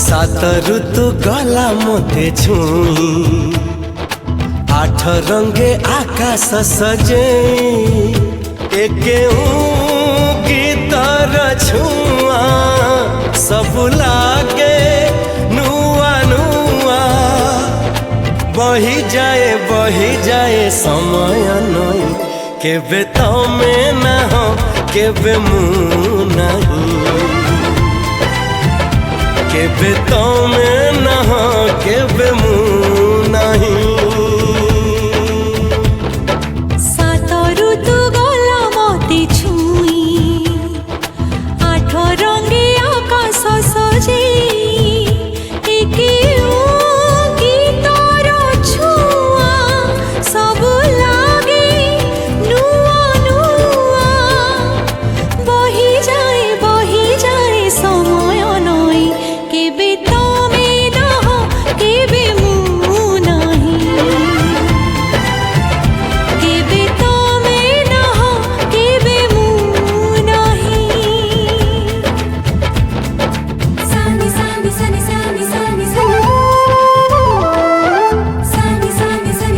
सात ऋतु गला मोते छुई, आठ रंगे आकाश सजे, एके गीतर छुआ सब लागे नुआ नुआ। बही जाए समय नई, केबे तमे ना हो केबे मु नहीं, केबे तमे ना हो केबे मु नहीं। सात ऋतु गला मोते छुई, आठ रंगे आकाश सजे, एके गीतर छुआ सब लागे नुआ नुआ। बही जाए समय नई, केबे तमे ना हो केबे मु नहीं, केबे तमे ना हो केबे मु नहीं। सानी सानी सानी सानी सानी सानी सानी सानी सानी सानी सानी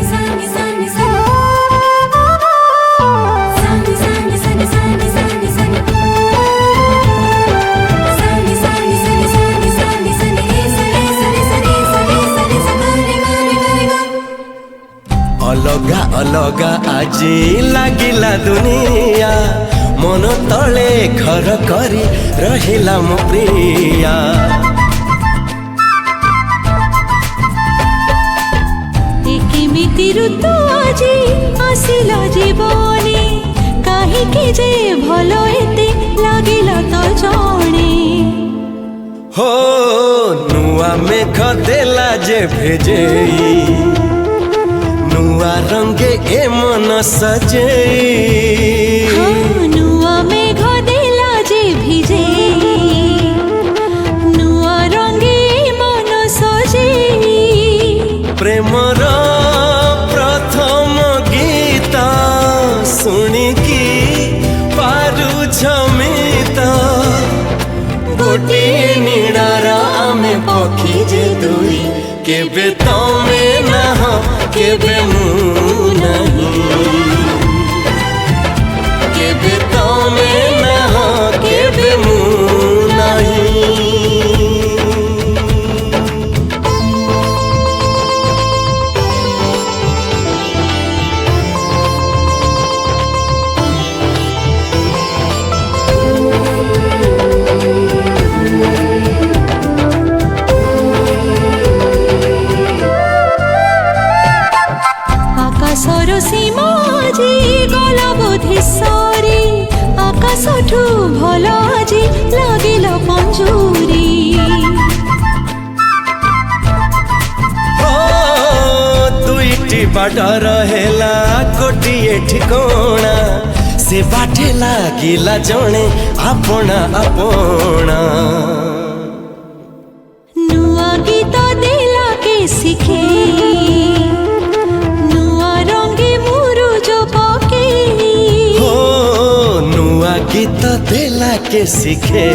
सानी सानी सानी सानी सानी सानी सानी अलगा अलगा आजी लागिला दुनिया, मन तले घर करी रहिला मो प्रिया। एकेमिति ऋतु आजी आसिला जीवने, काहिके जे भलो एते लागिला तो जाने। हो नुआ मेघ देला जे भेजेई, नुआ रंगे ए मन सजे। हाँ, नुआ मेघ देला जे भिजे, नुआ रंगे मन सजे। प्रेमर प्रथम गीत शुणिकी पारुछ मित, गोटिए नीड़ार आमे पक्षी जे दुई, केबे तमे ना हो केबे मु नहीं, केबे तमे ना हो केबे मु नहीं। आकाशर सीमा आजी गला बोधे सरी, आकाशठू भल आजी लागिला पंजुरी। दुईटी बाट रहेला गोटिए ठिकोणा, से बाटे लागिला जणे आपना आपना। नुआ गीत देला के सिखे, नुआ रंगे मुरुज पके। हो नुआ गीत देला के सिखे,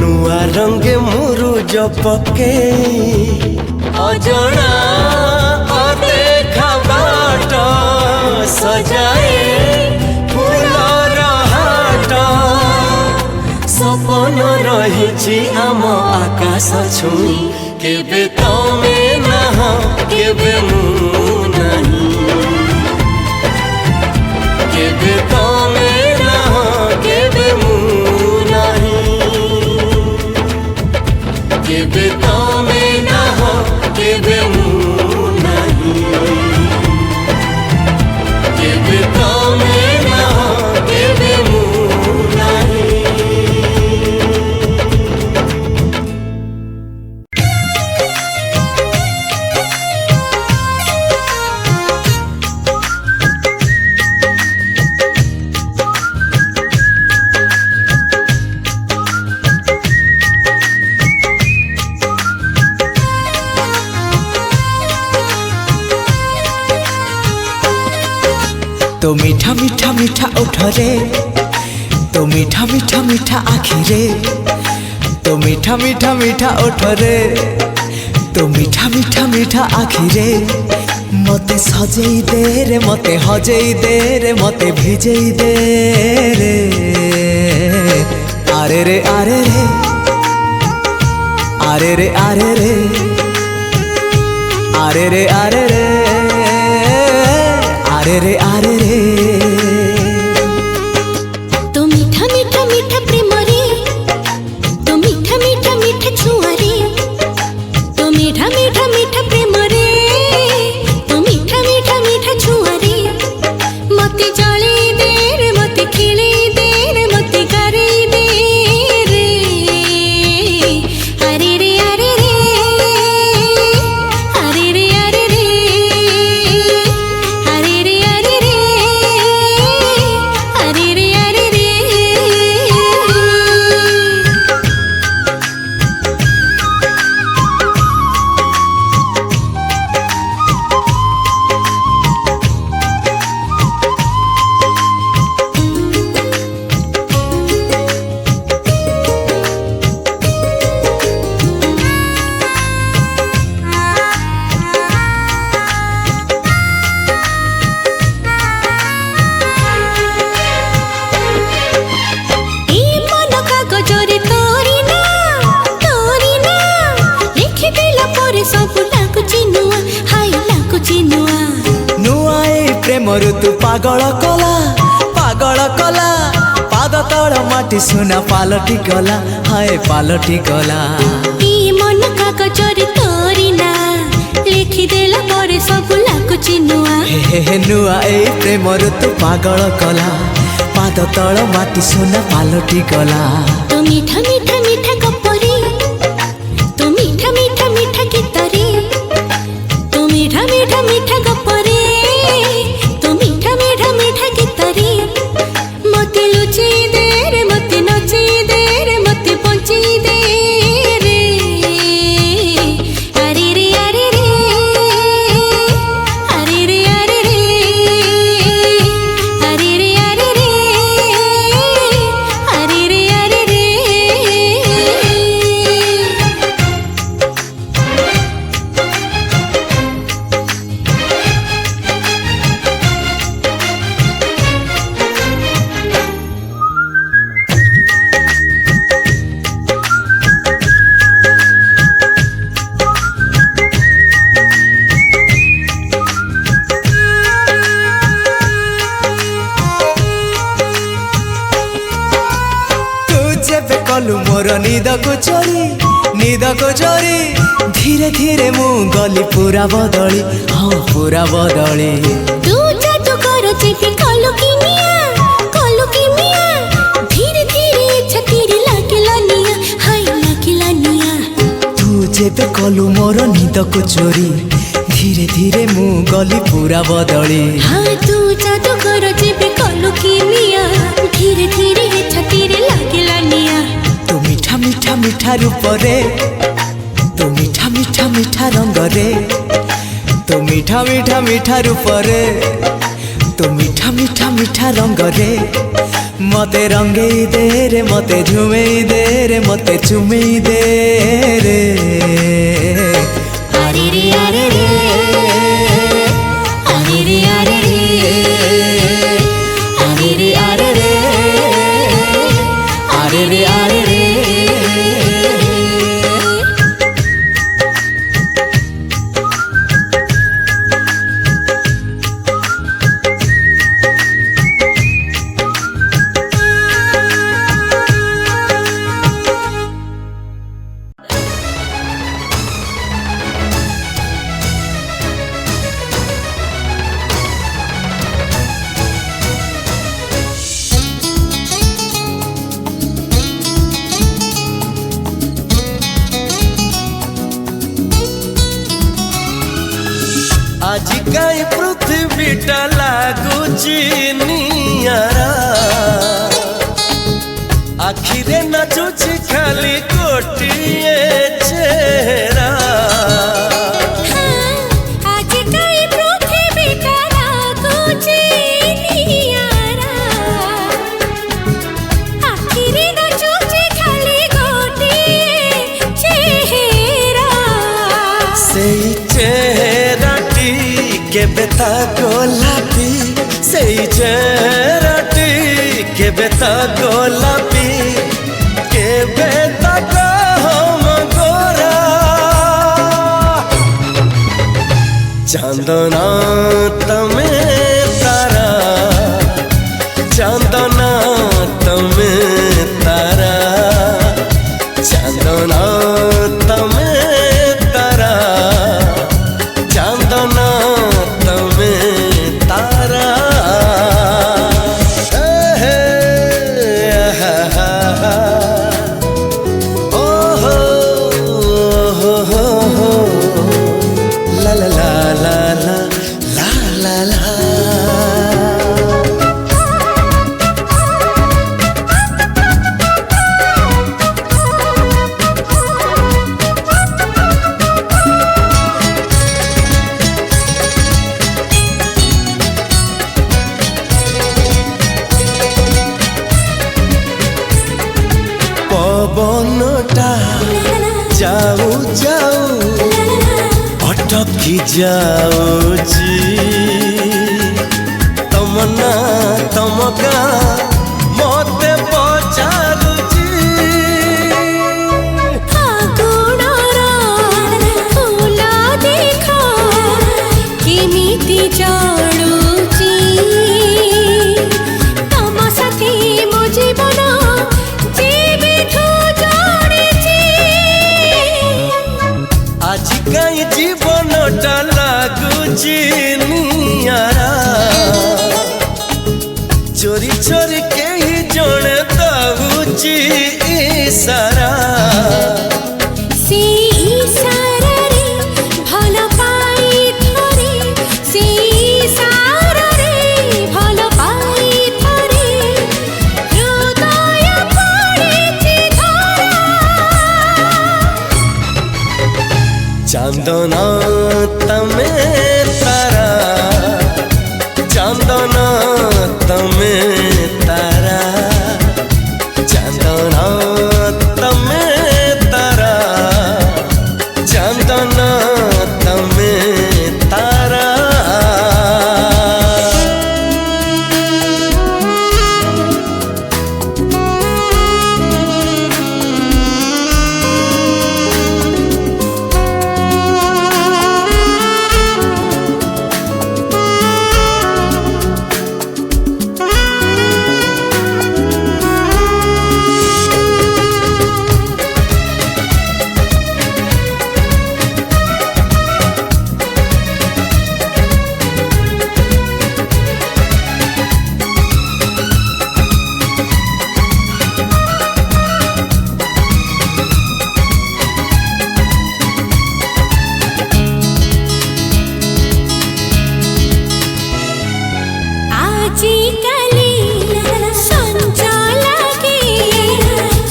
नुआ रंगे मुरुज पके। अजଣା अदेखा बाट सजाए फूलर हाट, सपन रहिछि आम आकाश छुई, केबे तमे ना हो केबे मु नहीं, केबे तमे ना हो केबे मु नहीं, केबे तमे ना हो केबे मु नहीं, केबे तमे ना हो केबे मु नहीं। तो मीठा मीठा मीठा ओठरे, तो मीठा मीठा मीठा आखिरे, तो मीठा मीठा मीठा ओठरे तो मीठा मीठा मीठा आखिरे मते सजेई दे रे मते हजेई दे रे मते भिजेई दे रे आरे रे आरे रे आरे रे आरे रे आरे रे आरे रे आरे रे आरे रे तो मीठा मीठा मीठा प्रेम रे तो मीठा मीठा मीठा छुआ रे तो मीठा मीठा मीठा प्रेम रे तो मीठा मीठा मीठा छुआ रे मते जले दे रे मते खिले दे रे मते करे दे रे अरे रे अरे रे अरे रे अरे रे अरे रे अरे रे अरे रे अरे रे प्रेमर तू पागल कला पाद तल माटी सुना पालटी गला हाय पालटी गला मन कागजरे तोरी ना लिखिदेला पर सब लाଗୁଛି नुआ हे नुआ ए प्रेमर तू पागल कला पाद तल माटी सुना पालटी गला तो मीठा मीठा मीठा गपरे तो मीठा मीठा मीठा गीतरे तो मीठा मीठा मीठा गपरे तो मीठा मीठा मीठा गीतरे मते लुची दे रे मते नची दे रे मते पहुंची दे रे अरे रे अरे रे अरे रे अरे रे अरे रे अरे रे अरे रे अरे रे कलु मोर निद को चोरी धीरे धीरे मु गली पूरा बदली हाँ पूरा बदली तू जादू करो जेबे कलु की मिया धीरे धीरे छतीरी लागिला निया हाय लागिला निया तू जेबे कलु मोर निद को चोरी धीरे धीरे मु गली पूरा बदली हाँ तू जादू करो जेबे कलु की मिया धीरे धीरे छतीरी लागिला निया तो मीठा मीठा मीठा रूप रे तो मीठा मीठा मीठा रंग रे तो मीठा मीठा मीठा रूप रे तो मीठा मीठा मीठा रंग रे मते रंगेई दे रे मते झुमेई दे रे मते चुमेई दे रे अरे रे अरे रे अरे रे अरे रे अरे रे अरे रे अरे रे अरे रे आज कई पृथ्वीटा लागुची नियारा आखिरे नाचुची खाली गोटिए चेहरा आज कई पृथ्वीटा लागुची नियारा आखिरे नाचुची खाली गोटिए ता गोलापी से चेहराटी केबे ता गोलापी केबे ता हम गोरा चांदना तमे तारा चांदना तमे तारा चांदना तमे तारा चांदना तमे तारा ओ हो ला ला ला ला ला ला ला पवनटा जाऊ जाऊ अटकी जाऊची तमना तमका मते पचारुची फागुणरा फूला देखा केमिति जाडुची तम साथी मो जीवन जीविठू जोड़िची आज कहीं जीवनटा लागुची नियारा चोरी चोरी के ही जड़े दउची इशारा से इशारा रे भल पाई थरे से इशारा रे भल पाई थरे हृदय पड़िची धरा चांदना तमे तारा चांदना तमे तारा चांदना तमे तारा चांदना तमे तारा आजिकाली संज लागे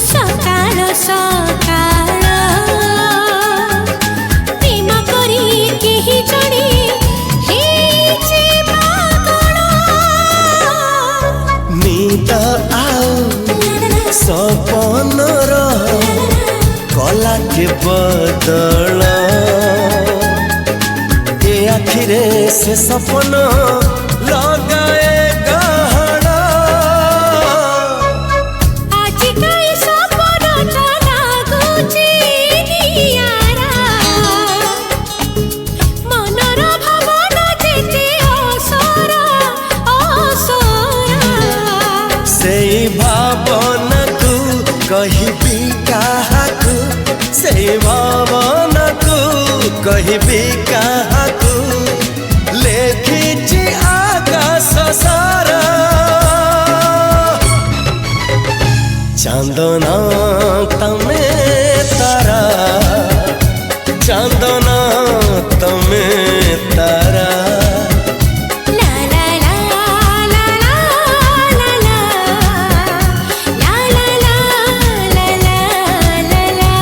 सकाळ सकाळ प्रेम करी केही जणे हेछि पागल नींद आऊ सपनर कला के बदल ए आखिरे से सपन लगाए गहना आज काई सपन लागुची नियारा मनर भावना जेते असरा असरा से भावना को कहबी काहाकू से भावना को कहबी काहाकू लेखिची आकाश सारा चांदना तमे तारा चांदना तमे तारा ला ला ला ला ला ला ला ला ला ला ला ला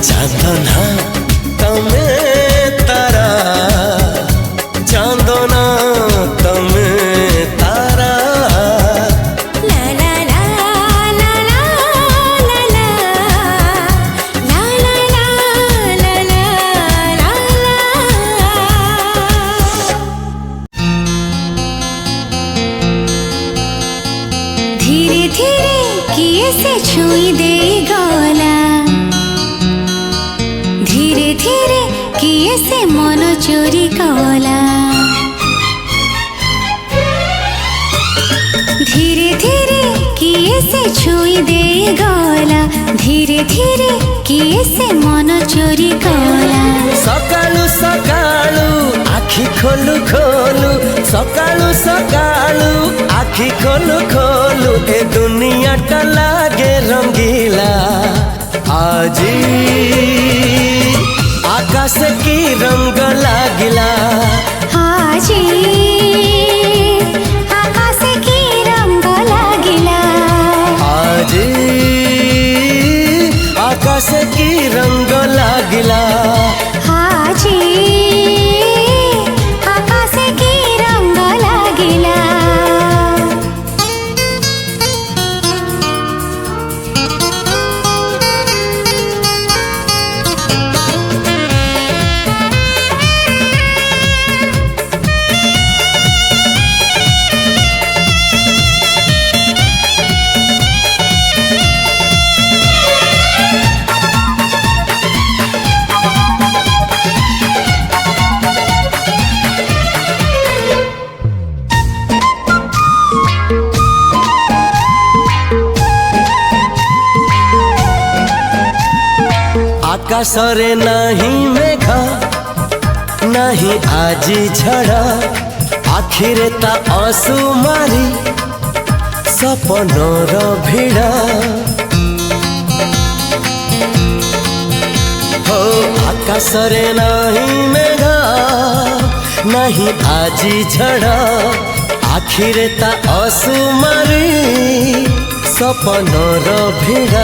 चांदना तमे तारा चांदना तमे तारा ला ला ला ला ला ला ला ला ला ला ला ला ला से छुई दे गला धीरे धीरे किए से मन चोरी कला धीरे धीरे किए से छुई दे गला धीरे धीरे किए से मन चोरी कला सकाळु सकाळु आखि खोलु खोलु सकाळु सकाळु आखि खोलु खोलु ए दुनिया टा लागे रंगीला आजी आकाश की रंग लागिला आजी आकाश की रंग लागिला आजी आकाश की रंग लागिला आजी आकाश की रंग लागिला आकाशरे नहीं मेघ नहीं आजी झड़ आखिरे ता आंसू मारी सपनर भिड़ हो आकाशरे नहीं मेघ नहीं आजी झड़ आखिरे ता आंसू मारी सपनर भिड़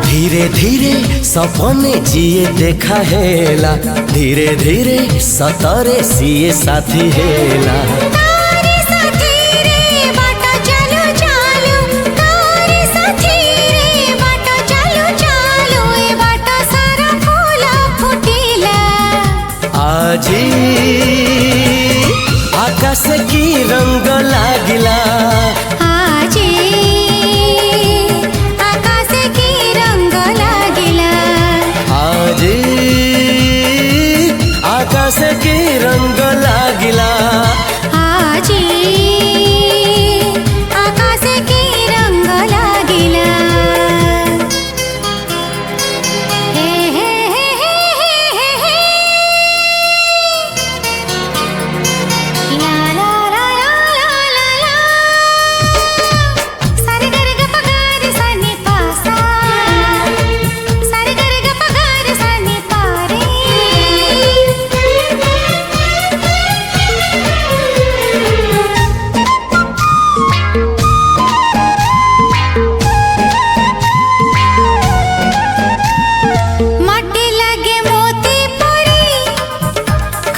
धीरे धीरे सपने जिए देखा हेला धीरे धीरे सतरे सिए साथी हेला तारे साथी रे बाट चलो चालो तारे साथी रे बाट चलो चालो ए बाट सारा फूल फुटिला आजी आकाश की रंग लागिला आजी आकाश की रंग लागिला आजी आकाश की रंग लागिला हे हे हे हे हे हे ला ला ला ला ला ला सारे गर ग प ग रे सा नि पा सा सारे गर ग प ग रे सा नि पा रे माटी लगे मोती पड़ी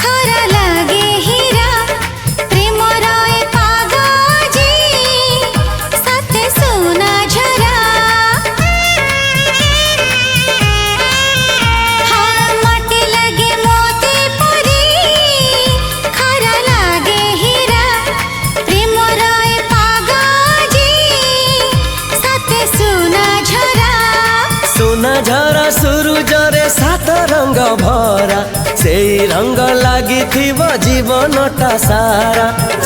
खरा लगे हीरा प्रेम रए पागाजी सते सोना झरा हाँ माटी लगे मोती पड़ी खरा लगे हीरा प्रेम रए पागाजी सते सोना झरा सोना झरा सूरजरे सात रंग भरा से रंग लागी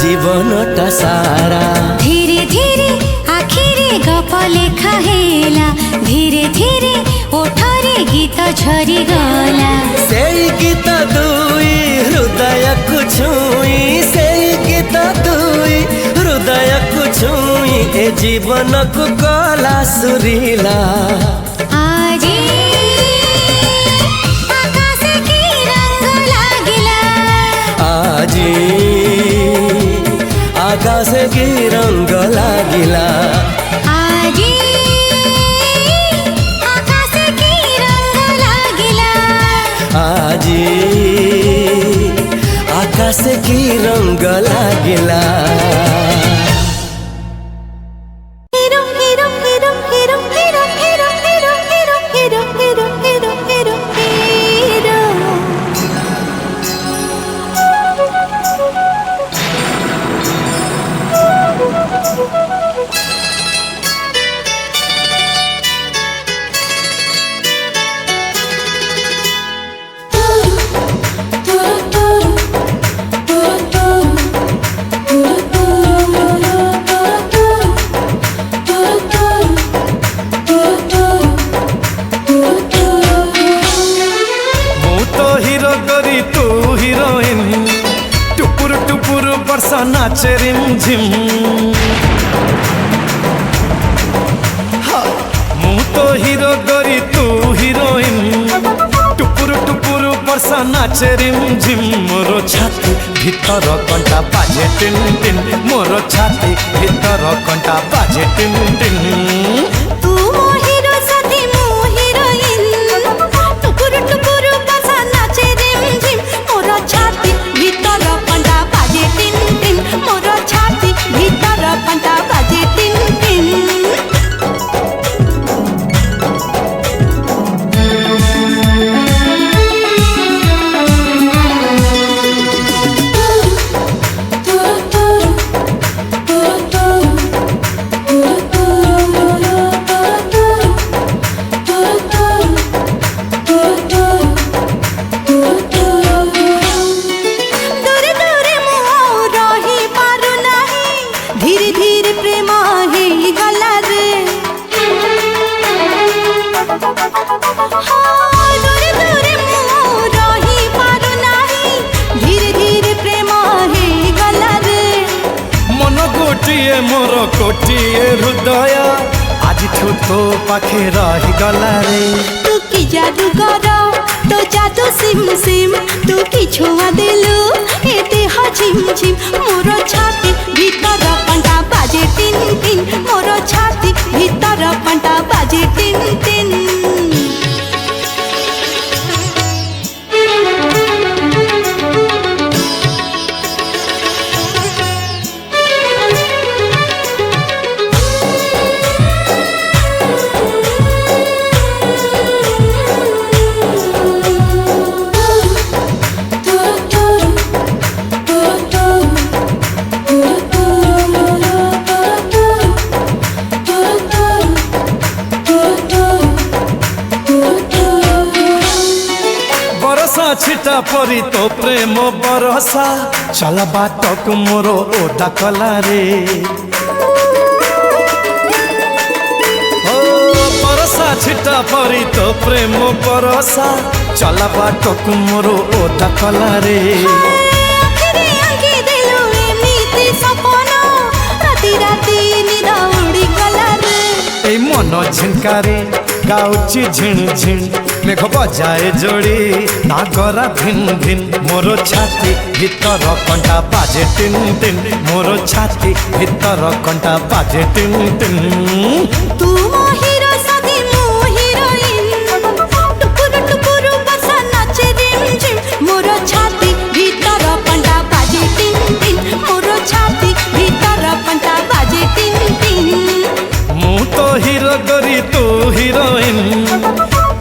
जीवनटा सारा धीरे धीरे आखिरे गप लेखा हेला धीरे धीरे ओठरे गीत झरी गला से गीत दुई हृदय को छुई से गीत दुई हृदय को छुई ए जीवन को कला सुरीला आजी आकाश की रंग लागिला आजी आकाश की रंग लागिला आजी आकाश की रंग लागिला आजी आकाश की रंग लागिला हेरो हेरो हेरो हेरो हेरो हेरो हेरो हेरो हेरो हेरो हेरो हेरो हिरो गरी तू हिरोइन टुपुर टुपुर वर्षा नाचे रिम झिम मु तो हिरो गरी तू हिरोइन टुपुर टुपुर वर्षा नाचे रिम झिम मोर छाती भीतर कंटा बाजे टिन टिन मोर छाती भीतर कंटा बाजे टिन टिन तू मो हिरो साथी मो हिरोइन टुकुर टुकुर बसा नाचे रिम झिम मोर छाती भीतर कंटा बाजे टिन टिन मोर छाती भीतर कंटा बाजे टिन टिन मोर कोटिए हृदय आज तो पाखे रही गला रे तू की जादू कर तो जादू सिम सिम तू की छुआ देलु एते ह झिम झिम मोर छाती भीतर कंटा बाजे टिन टिन मोर छाती भीतर कंटा बाजे टिन टिन छिटा परी तो प्रेम बरसा चल बाट को मोर ओदा कला रे ओ बरसा छिटा परी तो प्रेम बरसा चल बाट को मोर ओदा कला रे मन झिनकारे गाउची झिण झिण मेघ बजाए जोड़ी नागरा भिन भिन मोर छाती भीतर कंटा बाजे टिन टिन मोर छाती भीतर कंटा बाजे टिन टिन तू मो हिरो साथी मो हिरोइन टुकुर टुकुर बसा नाचे रिम झिम मोर छाती भीतर कंटा बाजे टिन टिन मोर छाती भीतर कंटा बाजे टिन टिन मु तो हिरो गरी तू हिरोइन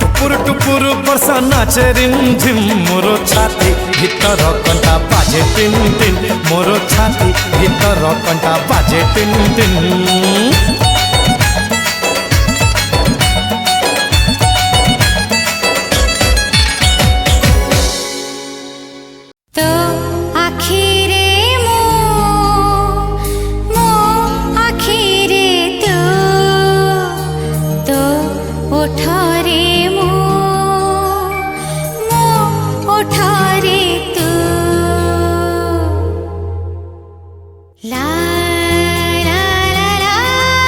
टुपुर टुपुर वर्षा नाचे रिम झिम मोर छाती भीतर कंटा बाजे टिन टिन मोर छाती भीतर कंटा बाजे tin tin La la la la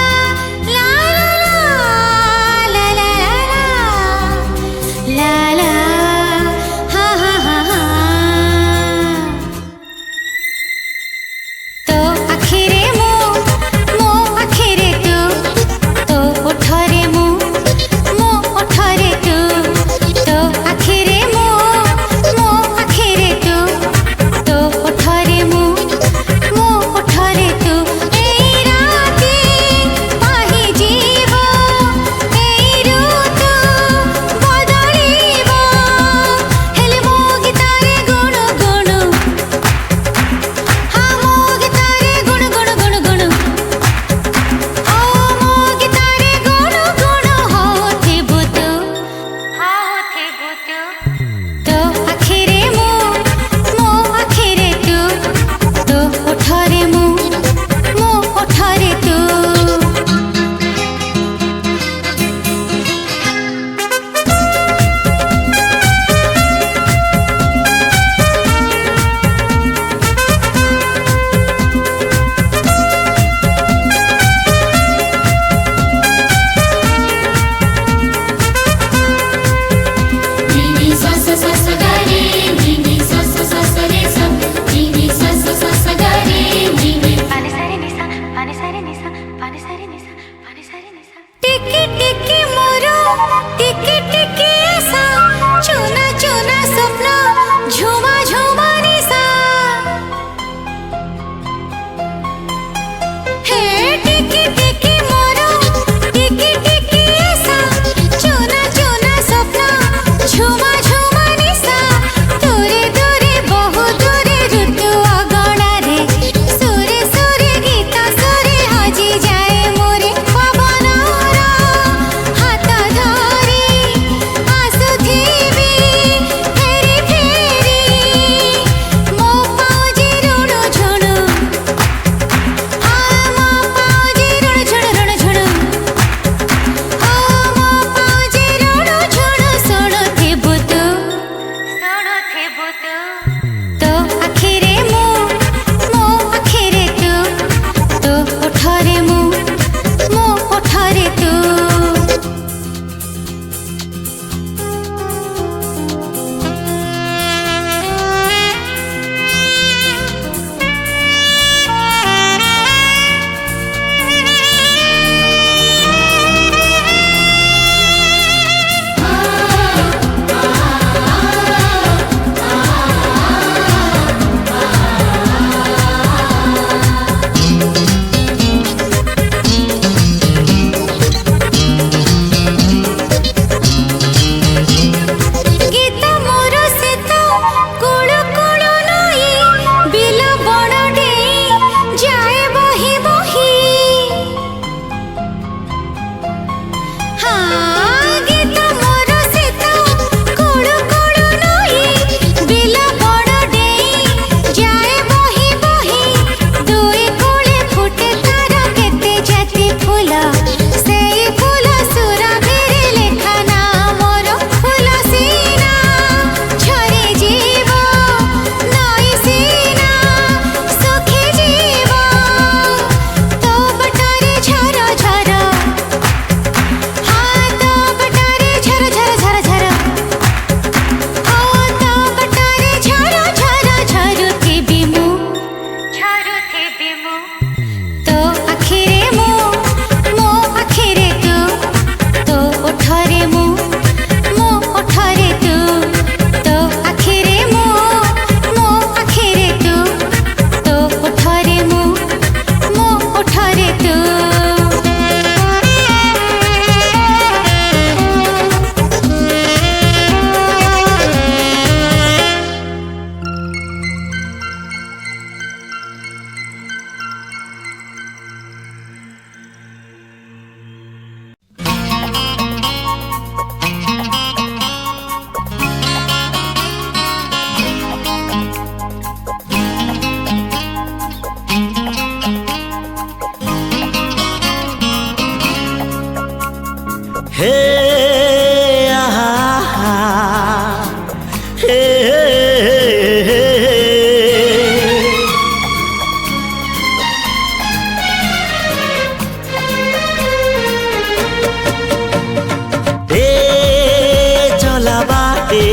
चला बाटे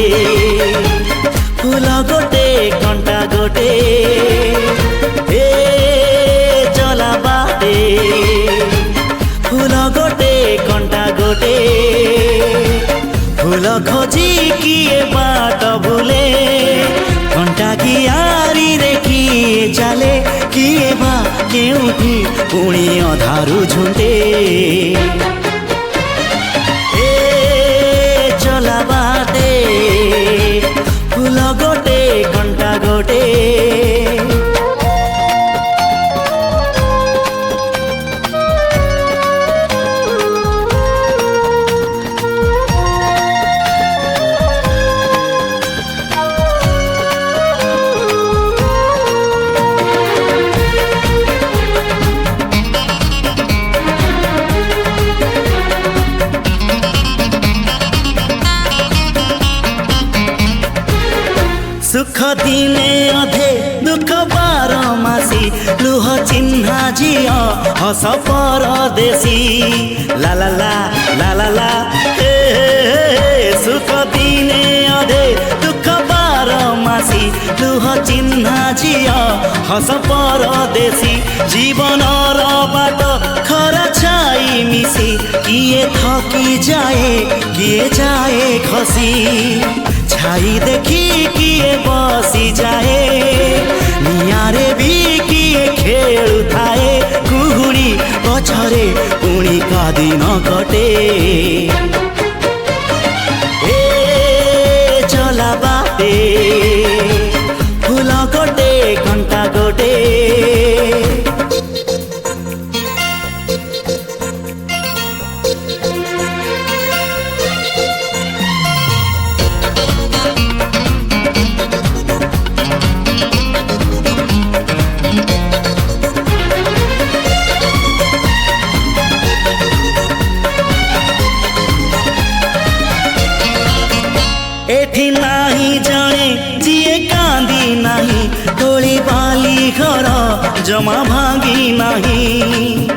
फूल गोटे कंटा गोटे चला बाटे फूल गोटे कंटा गोटे फूल खोजी किए बाट भूले कंटा कियारी रे किए चले किए बा केउठी पुणी अधारू झुंटे चला बाटे फूल गोटे कंटा गोटे सुख दिने अधे दुख बारमासी लुह चिन्हा झियो हस परदेशी ला ला ला ला ला ला सुख दिने अधे दुख बारमासी लुह चिन्हा झियो हस परदेशी जीवन बाट खरा छाई मिसी किए थकी जाए किए जाए खसी छाई देखी किए बसी जाए नियारे भी किए खेलु थाए कुहुड़ी पछरे पुणी का दिन कटे चला बाटे फूल गोटे कंटा गोटे एठी नाही जाने जिए कांदी नाही तोली बाली घर जमा भांगी नहीं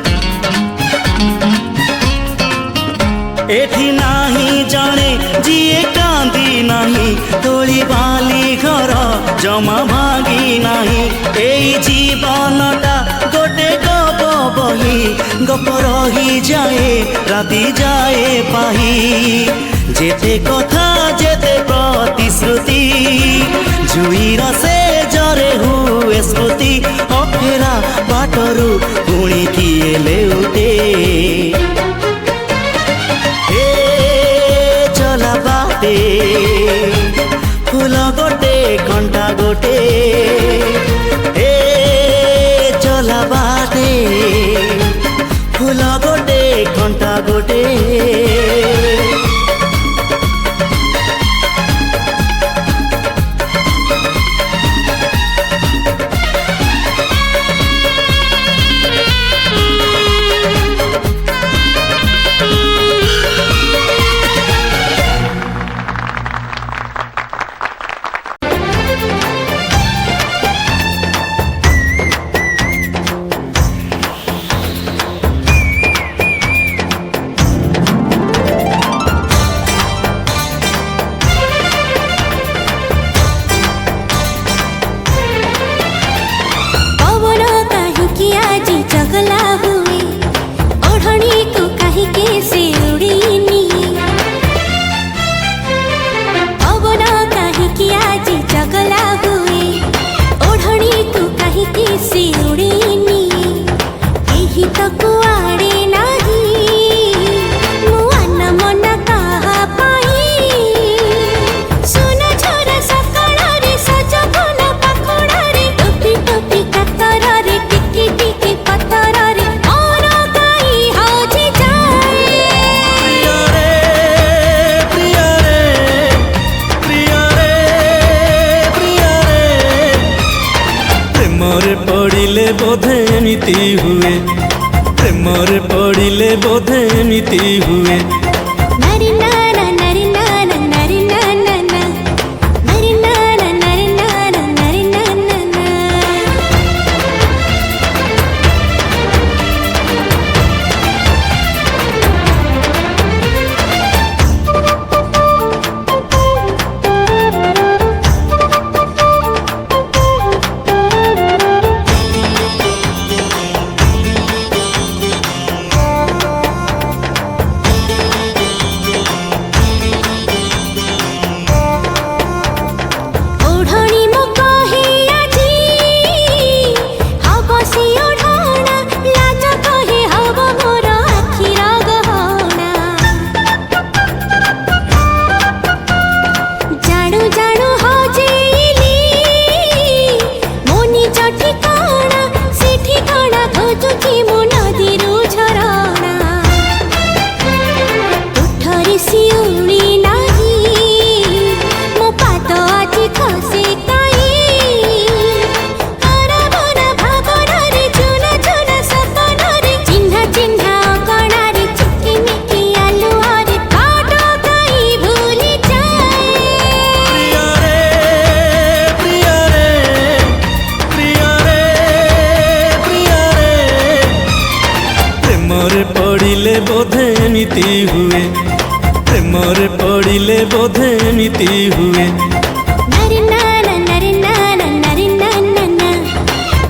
एठी नाही जाने जिए कांदी नहीं तोली बाली घर जमा भांगी नहीं एई जीवनटा गोटे गप बही गप रही जाए राति जाए पाही जेते कथा जेते प्रतिश्रुति जुईर से जरे हुए स्मृति अफेरा बाटरू पुणी किए लेउटे चला बाटे फूल गोटे कंटा गोटे चला बाटे फूल गोटे कंटा गोटे बोधे एमिति हुए प्रेमरे पड़िले बोधे एमिति हुए नरी नाना नरी नाना नरी नाना नरी नाना एमिति हुए प्रेमरे पड़िले बोधे एमिति हुए नरे नाना नरे नाना नरे नाना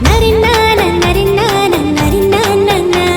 नरे नाना नरे नाना नरे नाना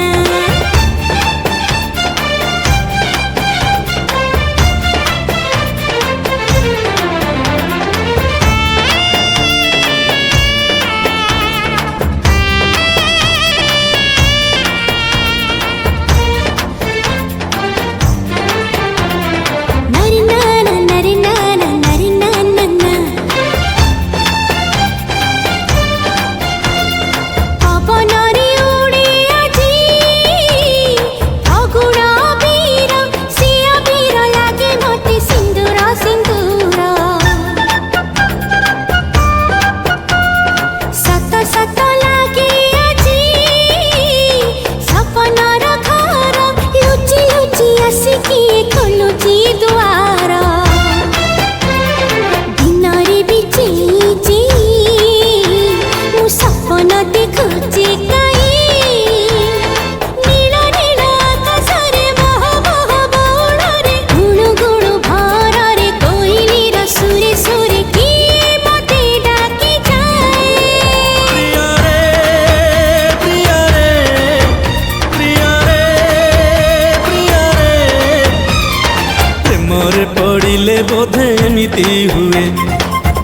पड़िले बोधे एमिति हुए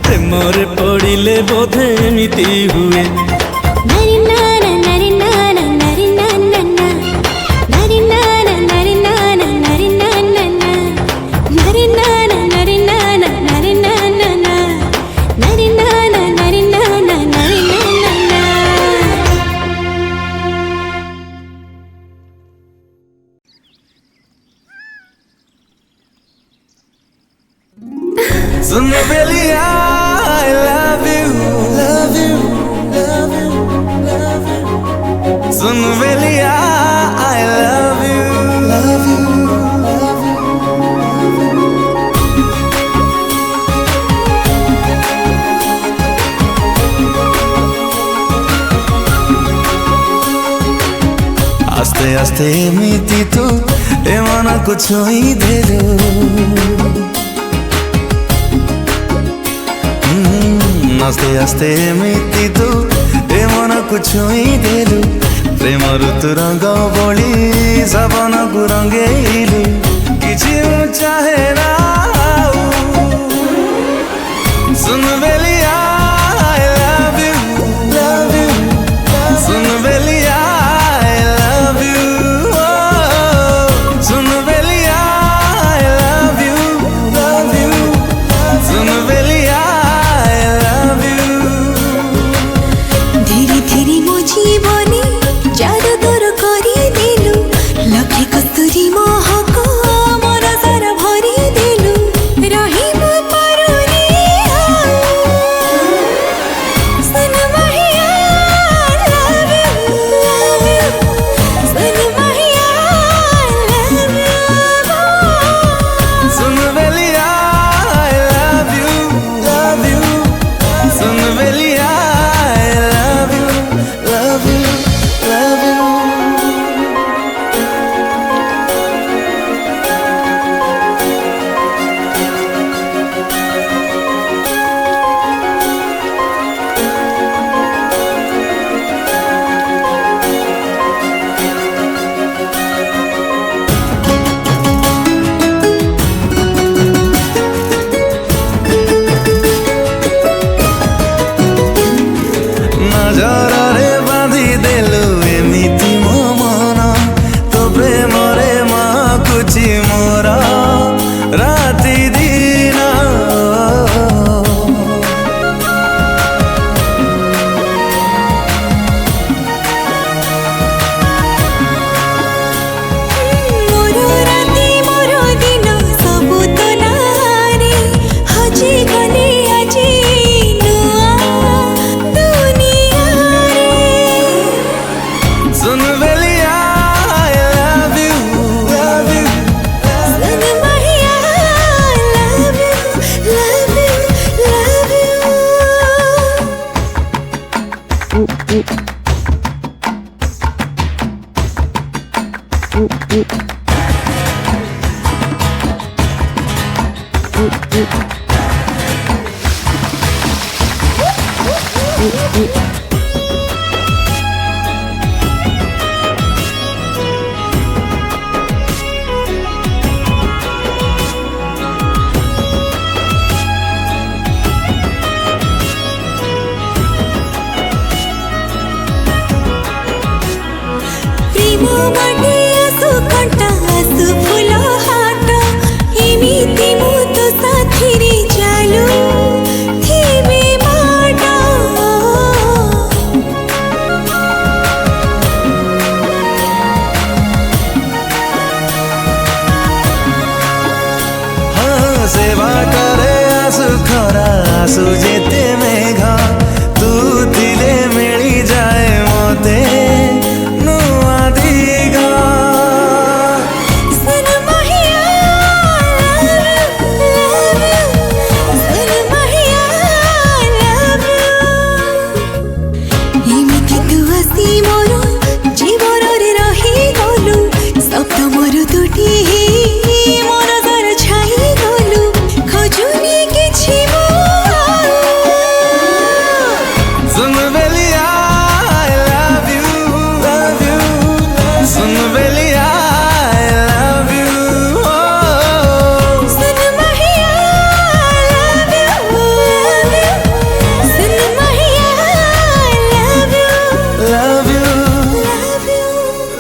प्रेमरे पड़िले बोधे एमिति हुए नरे नाना नरे नाना नरे नाना नरे नाना नरे नाना नरे नाना नरे नाना नरे नाना नरे नाना नरे नाना नरे नाना नरे नाना सुन बेलिया I love you, love you, love you, love you. Soon Beliya I love you, love you, love you. आस्ते आस्ते एमिति तू ए मन को छुई देलु आस्ते आस्ते एमिति तू ए मन को छुई देलु प्रेम ऋतु रंग बोली सपन को रंगेलु किछि चाहे ना सुन बेलिया I love you, love you, soon Beliya I love you, soon Beliya I love you, love you, सुन बेलिया धीरे धीरे मो जीवने जादू तोर करी देलु लखे कस्तूरी महक मोर सारा भरी देलु रही मो परुनी सुन महिया love you, love you, soon Mahiya love you, soon Beliya I love you, love you, soon Beliya I love you, love you, love you. नजରରେ बाँधि देलु एमिति मो मन तो प्रेमरे माकुछि मोर राति दिन मोर राति मोर दिन सबु तो नारी हजी गले आजी नुआ दुनिया रे सुन बेलिया I love you, love you, soon Mahiya love you, love you, love you. प्रेम बाटे आसु कंटा आसु फूल हाट एमिति मु तो साथी रे चालू थीबे बाट हाँ से बाटरे आसु खरा आसु जेते मेघ तू दिले मिली जाए मते नुआ दिगा सन महिया सन महिया एमिति तू आसी मोर जीवन रे रही गलु सप्त मोर दुटी मोर घर छाई गलु खोजुनी किछि मो सुन बेलिया I love you soon Beliya I love you sun Mahiya sun Mahiya love you love you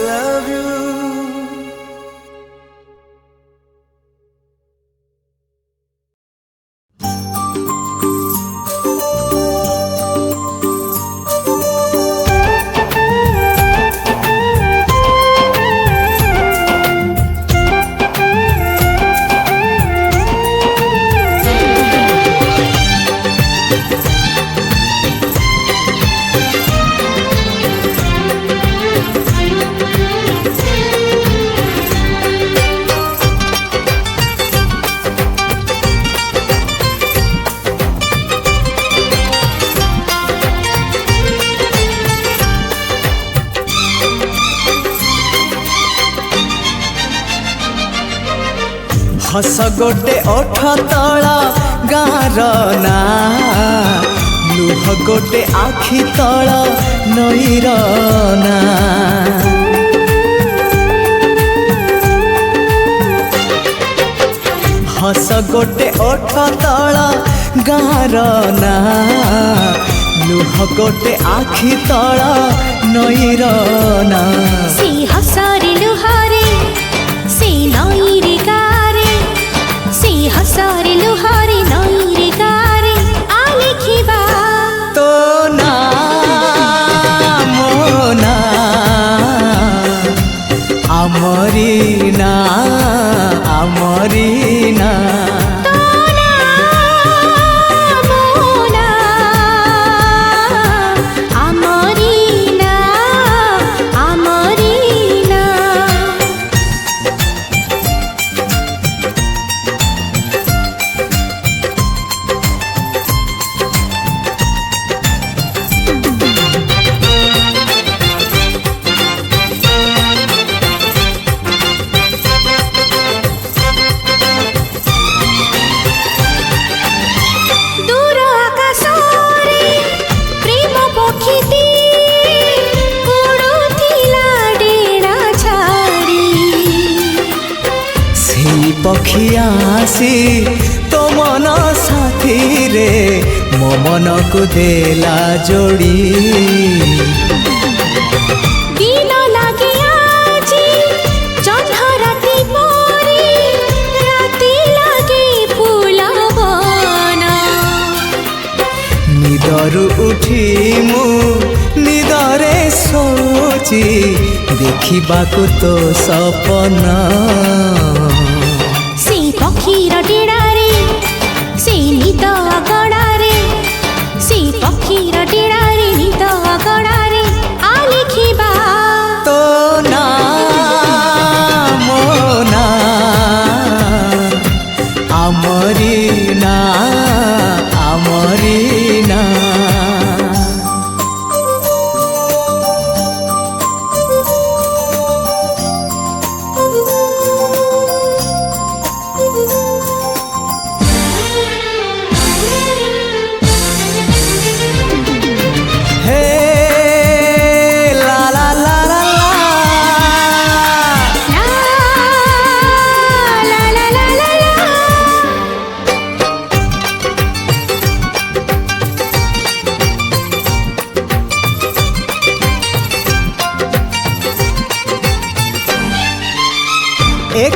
love you हस गोटे ओठ तला गार ना लुह गोटे आखि तल नईर ना हस गोटे ओठ तला गार ना लुह गोटे आखि तल नईर ना से हसारे लुहारे से नईरे गारे से हसारे लुहारे नईरे गारे आले खिबा तो ना मोना আমরি না আমরি না पक्षी आसी तो मन साथी रे मो मन को देला जोड़ी दिन लागे आजी जह्न राति परी राति लागे फूलवन निदरु उठी मु निदरे सोची देखिबाकु तो सपना पक्षीर डेडारे से निद अगड़ारे से पक्षीर डेडारे निद अगड़ारे आलेखिबा तो ना मोना আমরি না আমরি না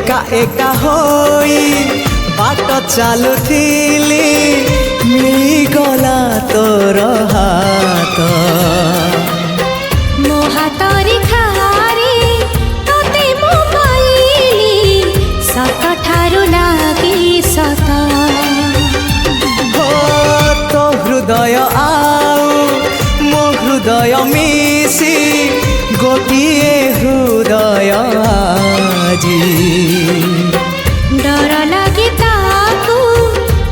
एका एका होई बाट चालुथिली मिलिगला तोर हाथ ମୋ ହାତରେ ଖାରି ତତେ ମୁଁ ପାଇଲି ସତ ଠାରୁ ଲାଗି ସତ हो तो हृदय आउ मो हृदय मिसी गोटिए हृदय आजी ଡର ଲାଗେ ତାକୁ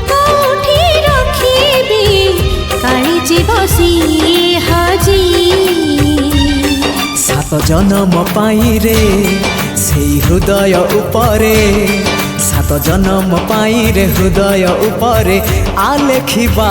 କୋଉଠି ରଖିବି କାଳି ଯିବ ସିଏ ହଜି सात जन्म पाई रे सेई हृदय उपरे सात जन्म पाई रे हृदय उपरे आलेखिबा